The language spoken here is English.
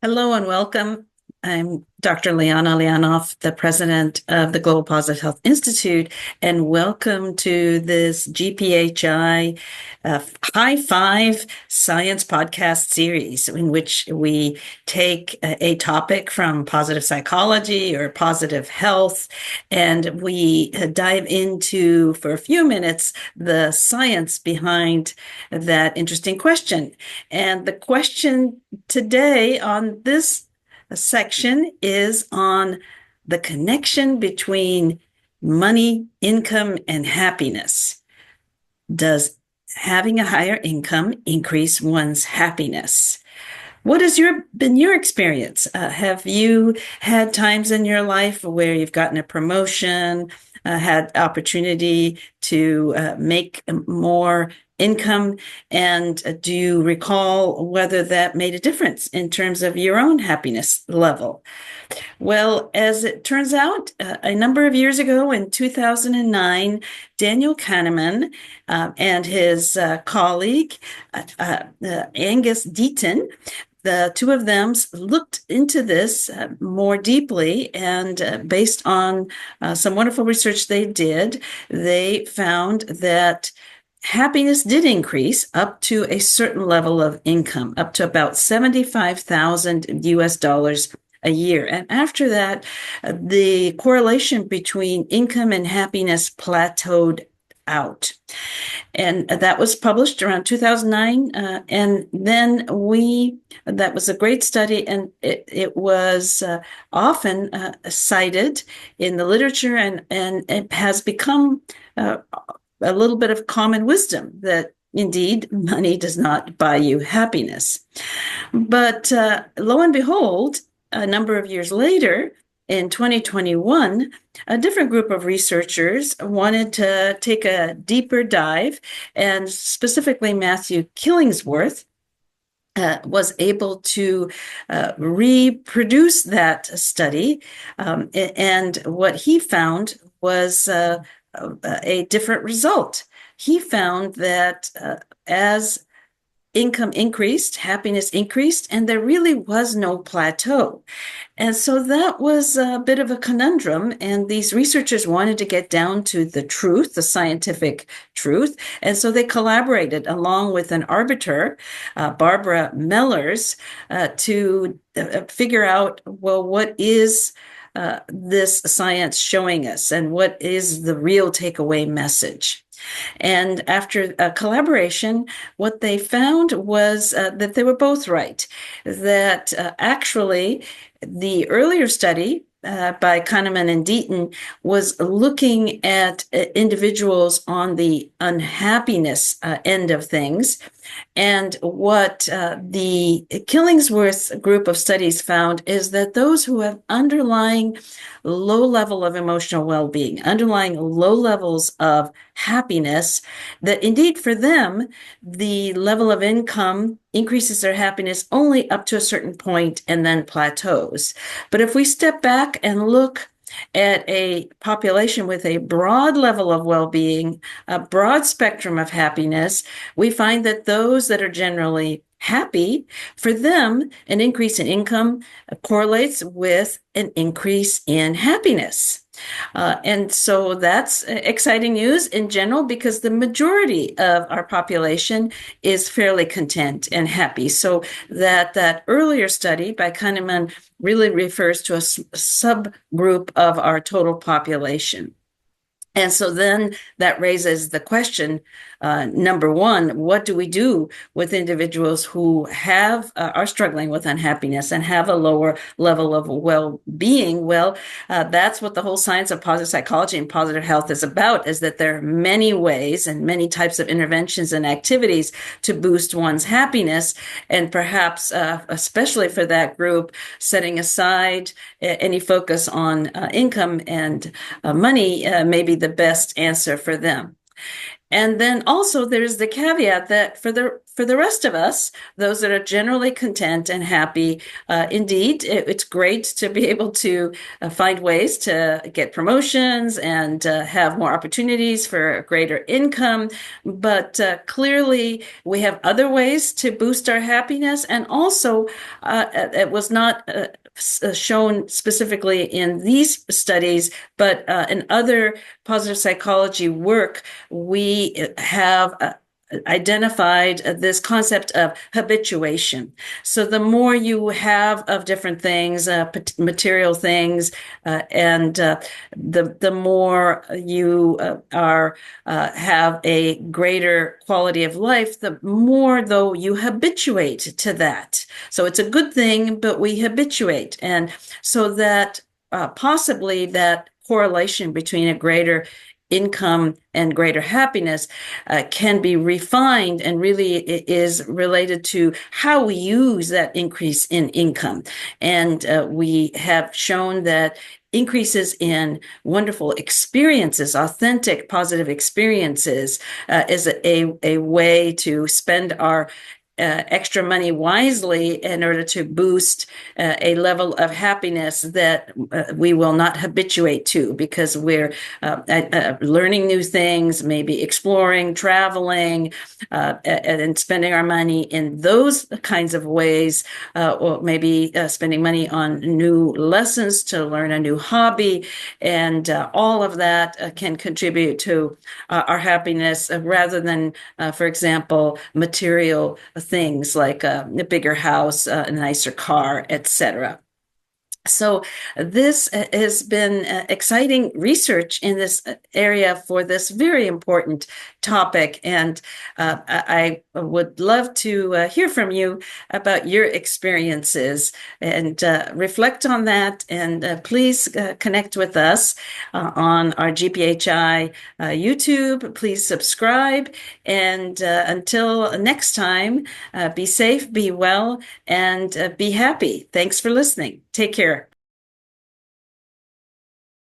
Hello and welcome. I'm Dr. Liana Lianov, the president of the Global Positive Health Institute, and welcome to this GPHI High Five Science podcast series in which we take a topic from positive psychology or positive health, and we dive into, for a few minutes, the science behind that interesting question. And the question today on this section is on the connection between money, income, and happiness. Does having a higher income increase one's happiness? What has been your experience? Have you had times in your life where you've gotten a promotion, had opportunity to make more income, and do you recall whether that made a difference in terms of your own happiness level? Well, as it turns out, a number of years ago in 2009, Daniel Kahneman and his colleague, Angus Deaton, the two of them looked into this more deeply, and based on some wonderful research they did, they found that happiness did increase up to a certain level of income, up to about 75,000 US dollars a year. And after that, the correlation between income and happiness plateaued out. And that was published around 2009. And then that was a great study, and it was often cited in the literature, and it has become a little bit of common wisdom that indeed money does not buy you happiness. But lo and behold, a number of years later, in 2021, a different group of researchers wanted to take a deeper dive, and specifically Matthew Killingsworth was able to reproduce that study. And what he found was a different result. He found that as income increased, happiness increased, and there really was no plateau. And so that was a bit of a conundrum. And these researchers wanted to get down to the truth, the scientific truth. And so they collaborated along with an arbiter, Barbara Mellers, to figure out, well, what is this science showing us, and what is the real takeaway message? And after a collaboration, what they found was that they were both right, that actually the earlier study by Kahneman and Deaton was looking at individuals on the unhappiness end of things. And what the Killingsworth group of studies found is that those who have underlying low level of emotional well-being, underlying low levels of happiness, that indeed for them, the level of income increases their happiness only up to a certain point and then plateaus. But if we step back and look at a population with a broad level of well-being, a broad spectrum of happiness, we find that those that are generally happy, for them, an increase in income correlates with an increase in happiness. And so that's exciting news in general, because the majority of our population is fairly content and happy. So that earlier study by Kahneman really refers to a subgroup of our total population. And so then that raises the question, number one, what do we do with individuals who are struggling with unhappiness and have a lower level of well-being? Well, that's what the whole science of positive psychology and positive health is about, is that there are many ways and many types of interventions and activities to boost one's happiness. And perhaps, especially for that group, setting aside any focus on income and money may be the best answer for them. And then also there's the caveat that for the rest of us, those that are generally content and happy, indeed, it's great to be able to find ways to get promotions and have more opportunities for greater income. But clearly, we have other ways to boost our happiness. And also, it was not shown specifically in these studies, but in other positive psychology work, we have identified this concept of habituation. So the more you have of different things, material things, and the more you are have a greater quality of life, the more though you habituate to that. So it's a good thing, but we habituate, and so that possibly that correlation between a greater income and greater happiness can be refined and really is related to how we use that increase in income. And we have shown that increases in wonderful experiences, authentic, positive experiences, is a way to spend our extra money wisely in order to boost a level of happiness that we will not habituate to, because we're learning new things, maybe exploring, traveling, and spending our money in those kinds of ways, or maybe spending money on new lessons to learn a new hobby. And all of that can contribute to our happiness rather than, for example, material things like a bigger house, a nicer car, etc. So this has been exciting research in this area for this very important topic, and I would love to hear from you about your experiences and reflect on that. And please connect with us on our GPHI YouTube. Please subscribe, and until next time, be safe, be well, and be happy. Thanks for listening. Take care.